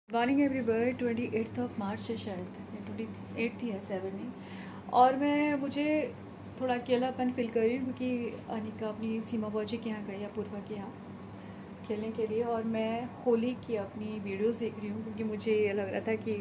Morning everybody 28 of March है शायद, 28 ही है, 7 नहीं। और मुझे थोड़ा अकेलापन फील कर रही हूँ क्योंकि अनिका अपनी सीमा बौजी के यहाँ गई है, पूर्वा के यहाँ खेलने के लिए। और मैं होली की अपनी वीडियोस देख रही हूँ क्योंकि मुझे ये लग रहा था कि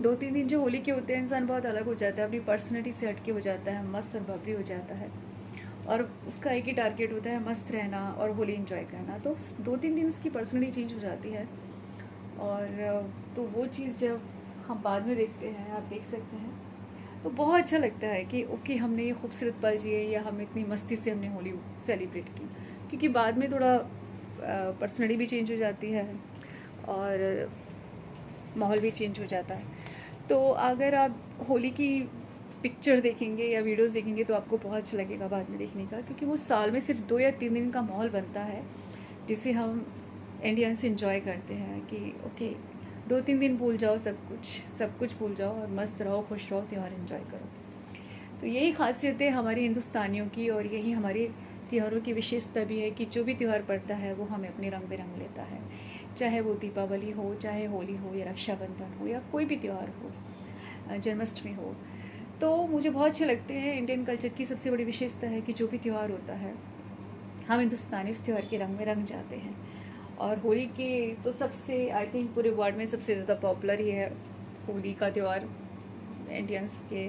2-3 दिन जो होली के होते हैं इंसान बहुत अलग हो जाता है, अपनी पर्सनैलिटी से हटके हो जाता है, मस्त और बबरी हो जाता है। और उसका एक ही टारगेट होता है मस्त रहना और होली एंजॉय करना। तो 2-3 दिन उसकी पर्सनैलिटी चेंज हो जाती है। और तो वो चीज़ जब हम बाद में देखते हैं, आप देख सकते हैं, तो बहुत अच्छा लगता है कि ओके हमने ये खूबसूरत पल जिए या हम इतनी मस्ती से हमने होली सेलिब्रेट की। क्योंकि बाद में थोड़ा पर्सनली भी चेंज हो जाती है और माहौल भी चेंज हो जाता है। तो अगर आप होली की पिक्चर देखेंगे या वीडियोस देखेंगे तो आपको बहुत अच्छा लगेगा बाद में देखने का, क्योंकि वो साल में सिर्फ 2 या 3 दिन का माहौल बनता है जिसे हम इंडियंस इंजॉय करते हैं कि ओके 2-3 दिन भूल जाओ, सब कुछ भूल जाओ और मस्त रहो, खुश रहो, त्यौहार एंजॉय करो। तो यही खासियत है हमारी हिंदुस्तानियों की, और यही हमारे त्योहारों की विशेषता भी है कि जो भी त्यौहार पड़ता है वो हमें अपने रंग बिरंग लेता है। चाहे वो दीपावली हो, चाहे होली हो, या रक्षाबंधन हो, या कोई भी त्यौहार हो, जन्माष्टमी हो। तो मुझे बहुत अच्छे लगते हैं। इंडियन कल्चर की सबसे बड़ी विशेषता है कि जो भी त्यौहार होता है हम हिंदुस्तानी उस त्यौहार के रंग में रंग जाते हैं। और होली के तो सबसे आई थिंक पूरे वर्ल्ड में सबसे ज़्यादा पॉपुलर ही है होली का त्यौहार इंडियंस के,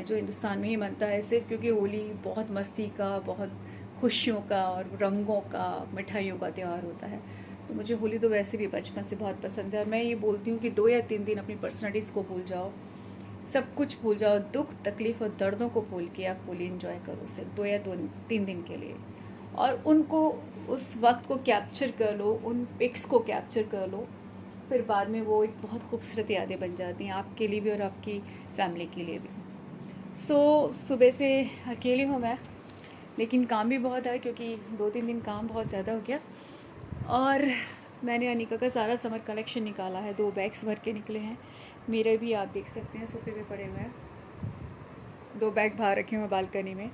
जो हिंदुस्तान में ही मनता है सिर्फ, क्योंकि होली बहुत मस्ती का, बहुत खुशियों का और रंगों का, मिठाइयों का त्यौहार होता है। तो मुझे होली तो वैसे भी बचपन से बहुत पसंद है। और मैं ये बोलती हूँ कि 2 या 3 दिन अपनी पर्सनैलिटीज़ को भूल जाओ, सब कुछ भूल जाओ, दुख तकलीफ और दर्दों को भूल के आप होली एंजॉय करो सिर्फ 2 या 3 दिन के लिए। और उनको, उस वक्त को कैप्चर कर लो, उन पिक्स को कैप्चर कर लो, फिर बाद में वो एक बहुत खूबसूरत यादें बन जाती हैं आपके लिए भी और आपकी फैमिली के लिए भी। सुबह से अकेली हूँ मैं, लेकिन काम भी बहुत है क्योंकि 2-3 दिन काम बहुत ज़्यादा हो गया। और मैंने अनिका का सारा समर कलेक्शन निकाला है, 2 बैग्स भर के निकले हैं। मेरे भी आप देख सकते हैं सोफे पे पड़े हुए हैं, 2 बैग बाहर रखे हुए हैं बालकनी में।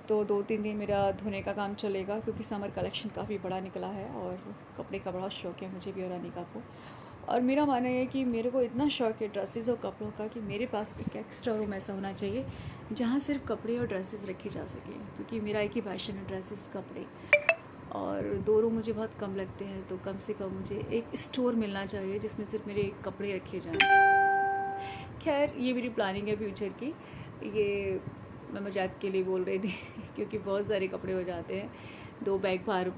तो 2-3 दिन मेरा धोने का काम चलेगा क्योंकि समर कलेक्शन काफ़ी बड़ा निकला है और कपड़े का बड़ा शौक है मुझे भी और अनिका को। और मेरा मानना है कि मेरे को इतना शौक है ड्रेसेस और कपड़ों का कि मेरे पास एक एक्स्ट्रा रूम ऐसा होना चाहिए जहाँ सिर्फ कपड़े और ड्रेसेस रखे जा सकें, क्योंकि मेरा एक ही पैशन है ड्रेसेस, कपड़े। और 2 रूम मुझे बहुत कम लगते हैं, तो कम से कम मुझे एक स्टोर मिलना चाहिए जिसमें सिर्फ मेरे कपड़े रखे जाएँ। खैर ये मेरी प्लानिंग है फ्यूचर की, ये मैं मजाक के लिए बोल रही थी क्योंकि बहुत सारे कपड़े हो जाते हैं। 2 बैग बाहर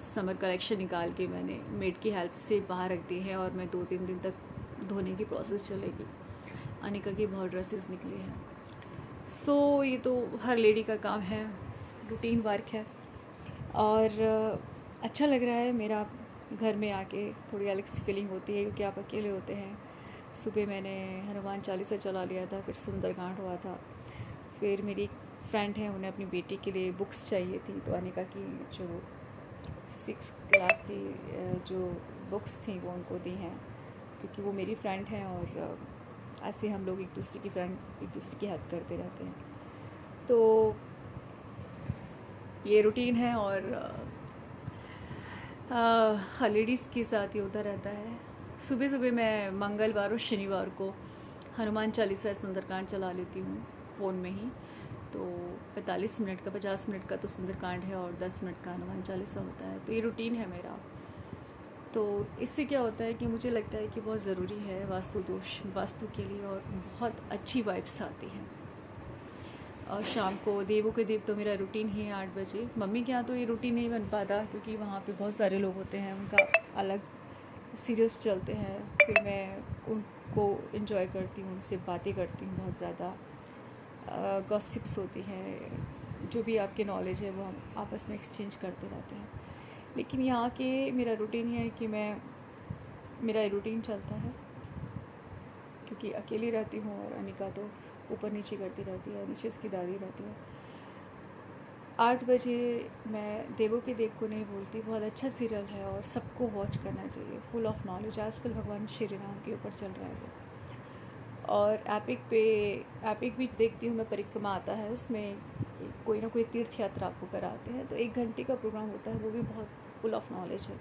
समर कलेक्शन निकाल के मैंने मेड की हेल्प से बाहर रख दी है और मैं 2-3 दिन तक धोने की प्रोसेस चलेगी। अनिका की बहुत ड्रेसेस निकली हैं। ये तो हर लेडी का काम है, रूटीन वर्क है। और अच्छा लग रहा है मेरा घर में आके, थोड़ी अलग सी फीलिंग होती है क्योंकि आप अकेले होते हैं। सुबह मैंने हनुमान चालीसा चला लिया था, फिर सुंदरकांड हुआ था। फिर मेरी एक फ्रेंड है, उन्हें अपनी बेटी के लिए बुक्स चाहिए थी, तो अनिका की जो 6th क्लास की जो बुक्स थी वो उनको दी हैं, क्योंकि वो मेरी फ्रेंड हैं और ऐसे हम लोग एक दूसरे की हेल्प करते रहते हैं। तो ये रूटीन है और हर लेडीज़ के साथ ये होता रहता है। सुबह सुबह मैं मंगलवार और शनिवार को हनुमान चालीसा सुंदरकांड चला लेती हूँ फ़ोन में ही। तो 45 मिनट का, 50 मिनट का तो सुंदरकांड है और 10 मिनट का हनुमान चालीसा होता है। तो ये रूटीन है मेरा। तो इससे क्या होता है कि मुझे लगता है कि बहुत ज़रूरी है वास्तु के लिए, और बहुत अच्छी वाइब्स आती हैं। और शाम को देवों के देव तो मेरा रूटीन ही है 8 बजे। मम्मी के यहाँ तो ये रूटीन नहीं बन पाता क्योंकि वहाँ पे बहुत सारे लोग होते हैं, उनका अलग सीरियल्स चलते हैं। फिर मैं उनको एंजॉय करती हूँ, उनसे बातें करती हूँ, बहुत ज़्यादा गॉसिप्स होती हैं, जो भी आपके नॉलेज है वो हम आपस में एक्सचेंज करते रहते हैं। लेकिन यहाँ के मेरा रूटीन ये है कि मेरा रूटीन चलता है क्योंकि अकेली रहती हूँ और अनिका तो ऊपर नीचे करती रहती है, नीचे उसकी दादी रहती है। 8 बजे मैं देवों के देव को नहीं बोलती, बहुत अच्छा सीरियल है और सबको वॉच करना चाहिए, फुल ऑफ नॉलेज। आजकल भगवान श्री राम के ऊपर चल रहा है वो। और एपिक भी देखती हूँ मैं, परिक्रमा आता है, उसमें कोई ना कोई तीर्थ यात्रा आपको कराते हैं, तो 1 घंटे का प्रोग्राम होता है, वो भी बहुत फुल ऑफ नॉलेज है।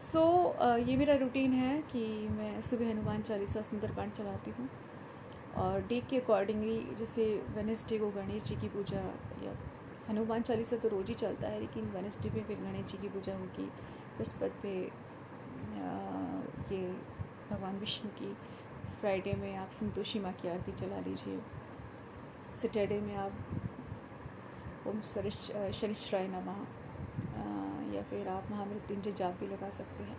सो ये मेरा रूटीन है कि मैं सुबह हनुमान चालीसा सुंदरकांड चलाती हूँ, और डे के अकॉर्डिंगली, जैसे वेडनेसडे को गणेश जी की पूजा, या हनुमान चालीसा तो रोज़ ही चलता है, लेकिन वेडनेसडे पे फिर गणेश जी की पूजा होगी, बृहस्पति पे ये भगवान विष्णु की, फ्राइडे में आप संतोषी माँ की आरती चला लीजिए, सैटरडे में आप ओम शनिश्चराय नमः, या फिर आप महामृत्युंजय जाप भी लगा सकते हैं।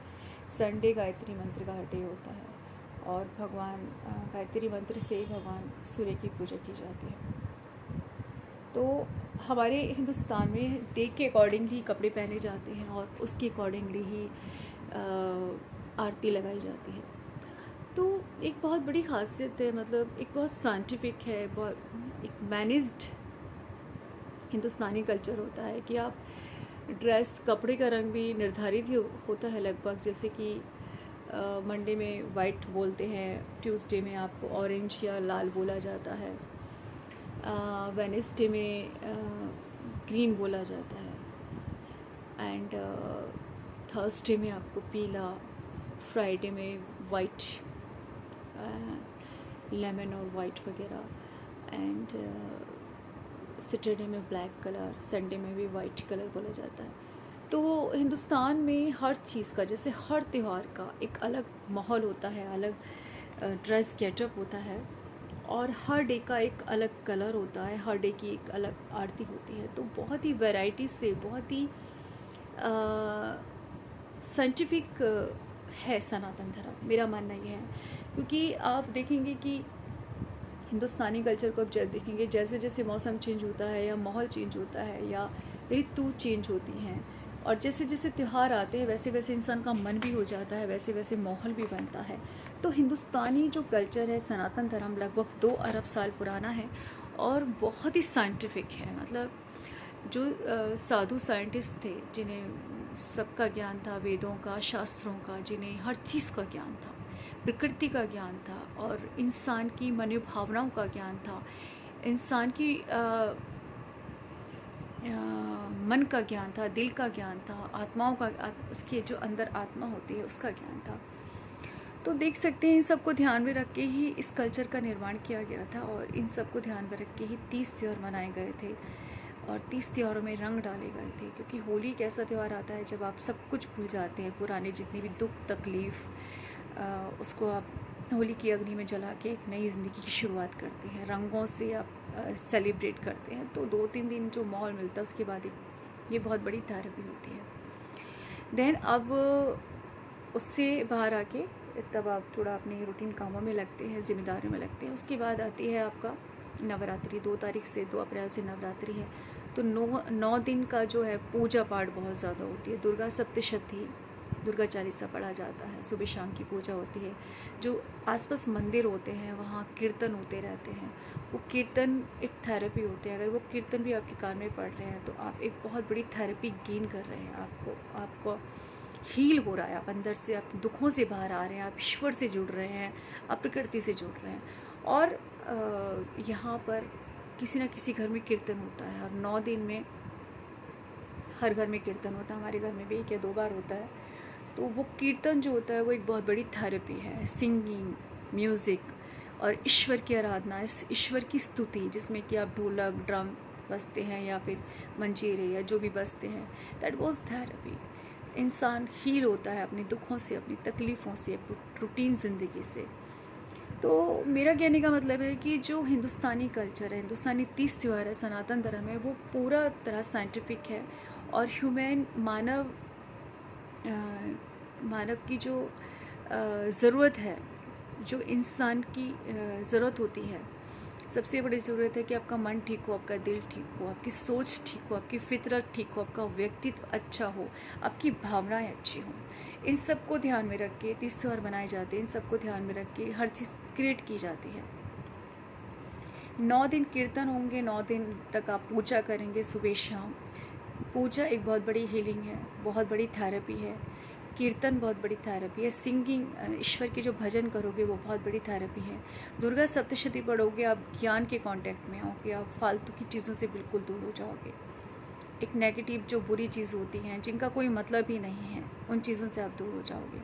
संडे गायत्री मंत्र का डे होता है, और भगवान गायत्री मंत्र से ही भगवान सूर्य की पूजा की जाती है। तो हमारे हिंदुस्तान में डे के अकॉर्डिंगली कपड़े पहने जाते हैं, और उसके अकॉर्डिंगली ही आरती लगाई जाती है। तो एक बहुत बड़ी खासियत है, मतलब एक बहुत साइंटिफिक है, बहुत एक मैनेज्ड हिंदुस्तानी कल्चर होता है कि आप ड्रेस, कपड़े का रंग भी निर्धारित ही होता है लगभग, जैसे कि मंडे में वाइट बोलते हैं, ट्यूसडे में आपको ऑरेंज या लाल बोला जाता है, वेडनेसडे में ग्रीन बोला जाता है, एंड थर्सडे में आपको पीला, फ्राइडे में वाइट, लेमन और वाइट वगैरह, एंड सैटरडे में ब्लैक कलर, संडे में भी वाइट कलर बोला जाता है। तो हिंदुस्तान में हर चीज़ का, जैसे हर त्यौहार का एक अलग माहौल होता है, अलग ड्रेस गेटअप होता है, और हर डे का एक अलग कलर होता है, हर डे की एक अलग आरती होती है। तो बहुत ही वैरायटी से, बहुत ही साइंटिफिक है सनातन धर्म, मेरा मानना ये है। क्योंकि आप देखेंगे कि हिंदुस्तानी कल्चर को आप जब देखेंगे, जैसे जैसे मौसम चेंज होता है, या माहौल चेंज होता है, या ऋतु चेंज होती हैं, और जैसे जैसे त्यौहार आते हैं, वैसे वैसे इंसान का मन भी हो जाता है, वैसे वैसे माहौल भी बनता है। तो हिंदुस्तानी जो कल्चर है, सनातन धर्म, लगभग 2 अरब साल पुराना है, और बहुत ही साइंटिफिक है। मतलब जो साधु साइंटिस्ट थे, जिन्हें सबका ज्ञान था, वेदों का, शास्त्रों का, जिन्हें हर चीज़ का ज्ञान था, प्रकृति का ज्ञान था, और इंसान की मनोभावनाओं का ज्ञान था, इंसान की मन का ज्ञान था, दिल का ज्ञान था, आत्माओं का, उसके जो अंदर आत्मा होती है उसका ज्ञान था। तो देख सकते हैं, इन सबको ध्यान में रख के ही इस कल्चर का निर्माण किया गया था, और इन सबको ध्यान में रख के ही 30 त्यौहार मनाए गए थे, और 30 त्योहारों में रंग डाले गए थे। क्योंकि होली एक ऐसा त्यौहार आता है जब आप सब कुछ भूल जाते हैं, पुराने जितनी भी दुख तकलीफ़, उसको आप होली की अग्नि में जला के एक नई ज़िंदगी की शुरुआत करते हैं, रंगों से आप सेलिब्रेट करते हैं। तो 2-3 दिन जो माहौल मिलता है, उसके बाद ये बहुत बड़ी थेरेपी होती है। देन अब उससे बाहर आके तब आप थोड़ा अपने रूटीन कामों में लगते हैं, जिम्मेदारियों में लगते हैं। उसके बाद आती है आपका नवरात्रि। 2 तारीख से, 2 अप्रैल से नवरात्रि है। तो 9 दिन का जो है पूजा पाठ बहुत ज़्यादा होती है। दुर्गा सप्तशती, दुर्गा चालीसा पढ़ा जाता है, सुबह शाम की पूजा होती है। जो आसपास मंदिर होते हैं वहाँ कीर्तन होते रहते हैं। वो कीर्तन एक थेरेपी होते हैं। अगर वो कीर्तन भी आपके कान में पड़ रहे हैं तो आप एक बहुत बड़ी थेरेपी गेन कर रहे हैं। आपको हील हो रहा है, आप अंदर से, आप दुखों से बाहर आ रहे हैं, आप ईश्वर से जुड़ रहे हैं, आप प्रकृति से जुड़ रहे हैं। और यहाँ पर किसी न किसी घर में कीर्तन होता है, और 9 दिन में हर घर में कीर्तन होता है। हमारे घर में भी 1 या 2 बार होता है। तो वो कीर्तन जो होता है वो एक बहुत बड़ी थेरेपी है। सिंगिंग, म्यूज़िक और ईश्वर की आराधना, इस ईश्वर की स्तुति, जिसमें कि आप ढोलक, ड्रम बजते हैं या फिर मंजीरे या जो भी बजते हैं, दैट वाज थेरेपी। इंसान हील होता है अपने दुखों से, अपनी तकलीफ़ों से, रूटीन ज़िंदगी से। तो मेरा कहने का मतलब है कि जो हिंदुस्तानी कल्चर है, हिंदुस्तानी 30 त्यौहार है, सनातन धर्म है, वो पूरा तरह साइंटिफिक है। और ह्यूमन, मानव की जो ज़रूरत है, जो इंसान की ज़रूरत होती है, सबसे बड़ी ज़रूरत है कि आपका मन ठीक हो, आपका दिल ठीक हो, आपकी सोच ठीक हो, आपकी फितरत ठीक हो, आपका व्यक्तित्व अच्छा हो, आपकी भावनाएं अच्छी हों। इन सब को ध्यान में रख के 30 त्यौहार मनाए जाते हैं। इन सब को ध्यान में रख के हर चीज़ क्रिएट की जाती है। 9 दिन कीर्तन होंगे, 9 दिन तक आप पूजा करेंगे सुबह शाम। पूजा एक बहुत बड़ी हीलिंग है, बहुत बड़ी थेरेपी है। कीर्तन बहुत बड़ी थेरेपी है। सिंगिंग, ईश्वर के जो भजन करोगे वो बहुत बड़ी थेरेपी है। दुर्गा सप्तशती पढ़ोगे, आप ज्ञान के कांटेक्ट में आओगे, आप फालतू की चीज़ों से बिल्कुल दूर हो जाओगे। एक नेगेटिव जो बुरी चीज़ होती हैं, जिनका कोई मतलब ही नहीं है, उन चीज़ों से आप दूर हो जाओगे।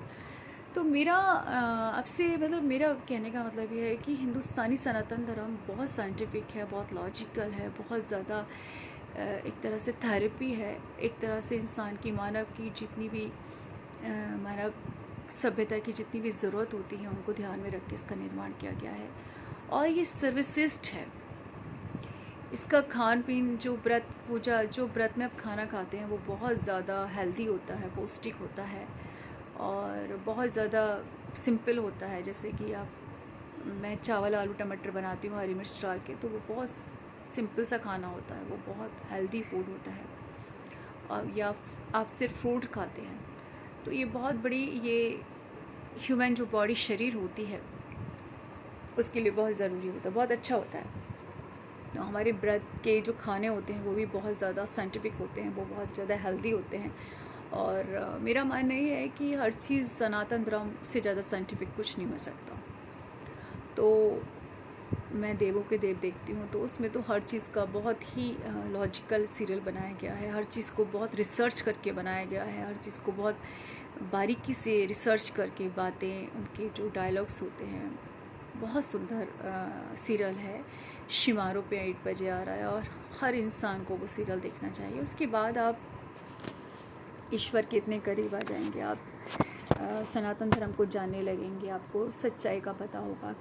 तो मेरा आपसे मतलब मेरा कहने का मतलब ये है कि हिंदुस्तानी सनातन धर्म बहुत साइंटिफिक है, बहुत लॉजिकल है, बहुत ज़्यादा एक तरह से थेरेपी है, एक तरह से इंसान की मानव की जितनी भी मानव सभ्यता की जितनी भी ज़रूरत होती है उनको ध्यान में रख के इसका निर्माण किया गया है। और ये सर्विसिस्ट है। इसका खान पीन, जो व्रत पूजा, जो व्रत में आप खाना खाते हैं वो बहुत ज़्यादा हेल्दी होता है, पौष्टिक होता है और बहुत ज़्यादा सिंपल होता है। जैसे कि मैं चावल आलू टमाटर बनाती हूँ हरी मिर्च डाल के, तो वो बहुत सिंपल सा खाना होता है, वो बहुत हेल्दी फूड होता है। और या आप सिर्फ फ्रूट खाते हैं, तो ये बहुत बड़ी, ये ह्यूमन जो बॉडी शरीर होती है उसके लिए बहुत ज़रूरी होता है, बहुत अच्छा होता है। तो हमारे व्रत के जो खाने होते हैं वो भी बहुत ज़्यादा साइंटिफिक होते हैं, वो बहुत ज़्यादा हेल्दी होते हैं। और मेरा मानना ये है कि हर चीज़ सनातन धर्म से ज़्यादा साइंटिफिक कुछ नहीं हो सकता। तो मैं देवों के देव देखती हूँ, तो उसमें तो हर चीज़ का बहुत ही लॉजिकल सीरियल बनाया गया है, हर चीज़ को बहुत रिसर्च करके बनाया गया है, हर चीज़ को बहुत बारीकी से रिसर्च करके बातें, उनके जो डायलॉग्स होते हैं, बहुत सुंदर सीरियल है। शिमारो पे 8 बजे आ रहा है और हर इंसान को वो सीरियल देखना चाहिए। उसके बाद आप ईश्वर के इतने करीब आ जाएंगे, आप सनातन धर्म को जानने लगेंगे, आपको सच्चाई का पता होगा,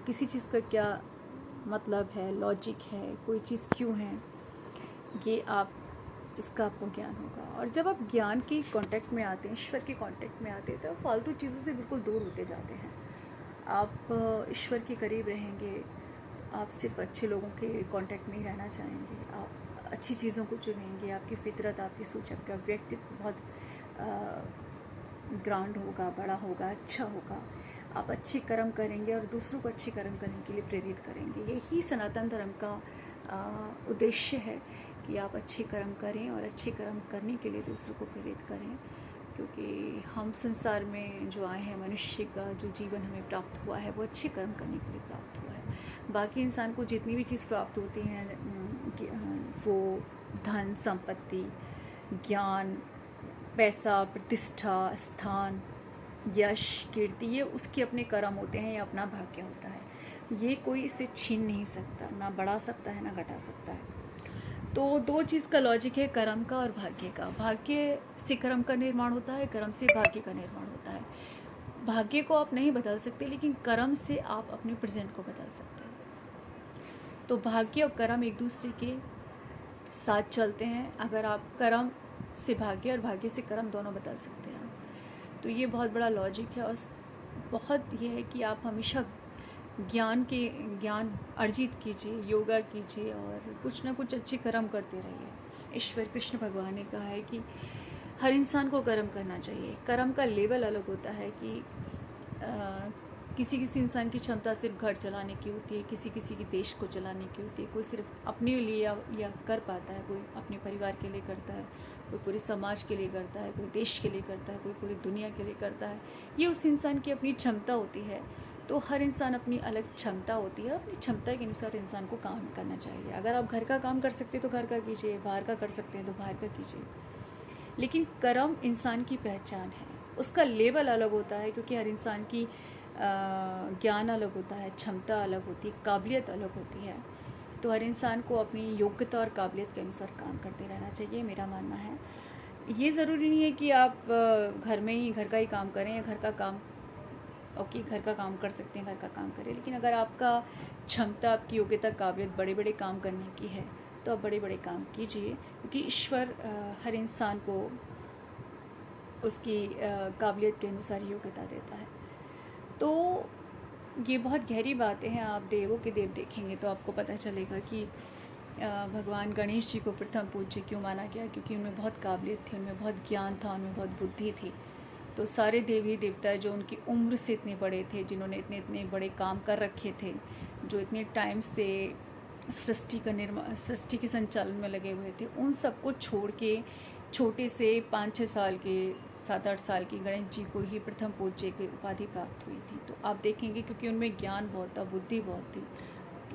किसी चीज़ का क्या मतलब है, लॉजिक है, कोई चीज़ क्यों है, ये आप इसका आपको ज्ञान होगा। और जब आप ज्ञान के कांटेक्ट में आते हैं, ईश्वर के कांटेक्ट में आते हैं, तो फालतू चीज़ों से बिल्कुल दूर होते जाते हैं। आप ईश्वर के करीब रहेंगे, आप सिर्फ अच्छे लोगों के कांटेक्ट में ही रहना चाहेंगे, आप अच्छी चीज़ों को चुनेंगे, आपकी फितरत, आपकी सोच, आपका व्यक्तित्व बहुत ग्रांड होगा, बड़ा होगा, अच्छा होगा। आप अच्छे कर्म करेंगे और दूसरों को अच्छे कर्म करने के लिए प्रेरित करेंगे। यही सनातन धर्म का उद्देश्य है कि आप अच्छे कर्म करें और अच्छे कर्म करने के लिए दूसरों को प्रेरित करें। क्योंकि हम संसार में जो आए हैं, मनुष्य का जो जीवन हमें प्राप्त हुआ है वो अच्छे कर्म करने के लिए प्राप्त हुआ है। बाकी इंसान को जितनी भी चीज़ प्राप्त होती हैं, वो धन संपत्ति, ज्ञान, पैसा, प्रतिष्ठा, स्थान, यश, कीर्ति, ये उसके अपने कर्म होते हैं, या अपना भाग्य होता है। ये कोई इसे छीन नहीं सकता, ना बढ़ा सकता है ना घटा सकता है। तो दो चीज़ का लॉजिक है, कर्म का और भाग्य का। भाग्य से कर्म का निर्माण होता है, कर्म से भाग्य का निर्माण होता है। भाग्य को आप नहीं बदल सकते, लेकिन कर्म से आप अपने प्रेजेंट को बदल सकते हैं। तो भाग्य और कर्म एक दूसरे के साथ चलते हैं। अगर आप कर्म से भाग्य और भाग्य से कर्म दोनों बदल सकते हैं, तो ये बहुत बड़ा लॉजिक है। और बहुत ये है कि आप हमेशा ज्ञान अर्जित कीजिए, योगा कीजिए और कुछ ना कुछ अच्छे कर्म करते रहिए। ईश्वर कृष्ण भगवान ने कहा है कि हर इंसान को कर्म करना चाहिए। कर्म का लेवल अलग होता है कि किसी किसी इंसान की क्षमता सिर्फ घर चलाने की होती है, किसी किसी की देश को चलाने की होती है। कोई सिर्फ अपने लिए या कर पाता है, कोई अपने परिवार के लिए करता है, कोई पूरे समाज के लिए करता है, कोई देश के लिए करता है, कोई पूरी दुनिया के लिए करता है। ये उस इंसान की अपनी क्षमता होती है। तो हर इंसान अपनी अलग क्षमता होती है, अपनी क्षमता के अनुसार इंसान को काम करना चाहिए। अगर आप घर का काम कर सकते हैं तो घर का कीजिए, बाहर का कर सकते हैं तो बाहर का कीजिए। लेकिन कर्म इंसान की पहचान है, उसका लेवल अलग होता है, क्योंकि हर इंसान की ज्ञान अलग होता है, क्षमता अलग होती है, काबिलियत अलग होती है। तो हर इंसान को अपनी योग्यता और काबिलियत के अनुसार काम करते रहना चाहिए, मेरा मानना है। ये ज़रूरी नहीं है कि आप घर में ही घर का ही काम करें, या घर का काम घर का काम कर सकते हैं, घर का काम करें। लेकिन अगर आपका क्षमता, आपकी योग्यता, काबिलियत बड़े बड़े काम करने की है, तो आप बड़े बड़े काम कीजिए, क्योंकि ईश्वर हर इंसान को उसकी काबिलियत के अनुसार योग्यता देता है। तो ये बहुत गहरी बातें हैं। आप देवों के देव देखेंगे तो आपको पता चलेगा कि भगवान गणेश जी को प्रथम पूज्य क्यों माना गया, क्योंकि उनमें बहुत काबिलियत थी, उनमें बहुत ज्ञान था, उनमें बहुत बुद्धि थी। तो सारे देवी देवता जो उनकी उम्र से इतने बड़े थे, जिन्होंने इतने इतने बड़े काम कर रखे थे, जो इतने टाइम से सृष्टि के संचालन में लगे हुए थे, उन सबको छोड़ के छोटे से 5-6 साल के, 7-8 साल की गणेश जी को ही प्रथम पूज्य की उपाधि प्राप्त हुई थी। तो आप देखेंगे क्योंकि उनमें ज्ञान बहुत था, बुद्धि बहुत थी,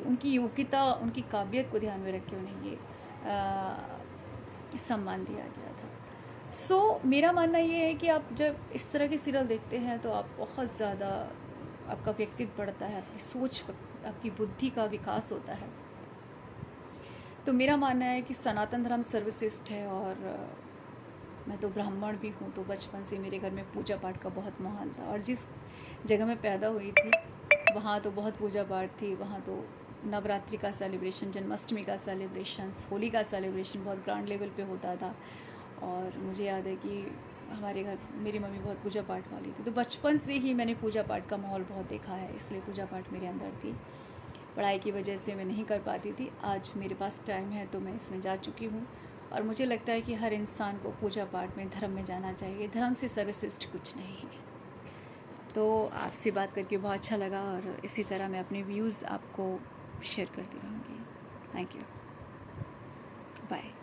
उनकी योग्यता, उनकी काबिलियत को ध्यान में रख के उन्हें ये सम्मान दिया गया था। मेरा मानना ये है कि आप जब इस तरह के सीरियल देखते हैं तो आप बहुत ज़्यादा, आपका व्यक्तित्व बढ़ता है, आपकी सोच, आपकी बुद्धि का विकास होता है। तो मेरा मानना है कि सनातन धर्म सर्वश्रेष्ठ है। और मैं तो ब्राह्मण भी हूँ, तो बचपन से मेरे घर में पूजा पाठ का बहुत माहौल था। और जिस जगह में पैदा हुई थी वहाँ तो बहुत पूजा पाठ थी। वहाँ तो नवरात्रि का सेलिब्रेशन, जन्माष्टमी का सेलिब्रेशन, होली का सेलिब्रेशन बहुत ग्रांड लेवल पे होता था। और मुझे याद है कि हमारे घर मेरी मम्मी बहुत पूजा पाठ वाली थी, तो बचपन से ही मैंने पूजा पाठ का माहौल बहुत देखा है, इसलिए पूजा पाठ मेरे अंदर थी। पढ़ाई की वजह से मैं नहीं कर पाती थी। आज मेरे पास टाइम है तो मैं इसमें जा चुकी हूँ। और मुझे लगता है कि हर इंसान को पूजा पाठ में, धर्म में जाना चाहिए। धर्म से सर्वश्रेष्ठ कुछ नहीं है। तो आपसे बात करके बहुत अच्छा लगा, और इसी तरह मैं अपने व्यूज़ आपको शेयर करती रहूँगी। Thank you, bye.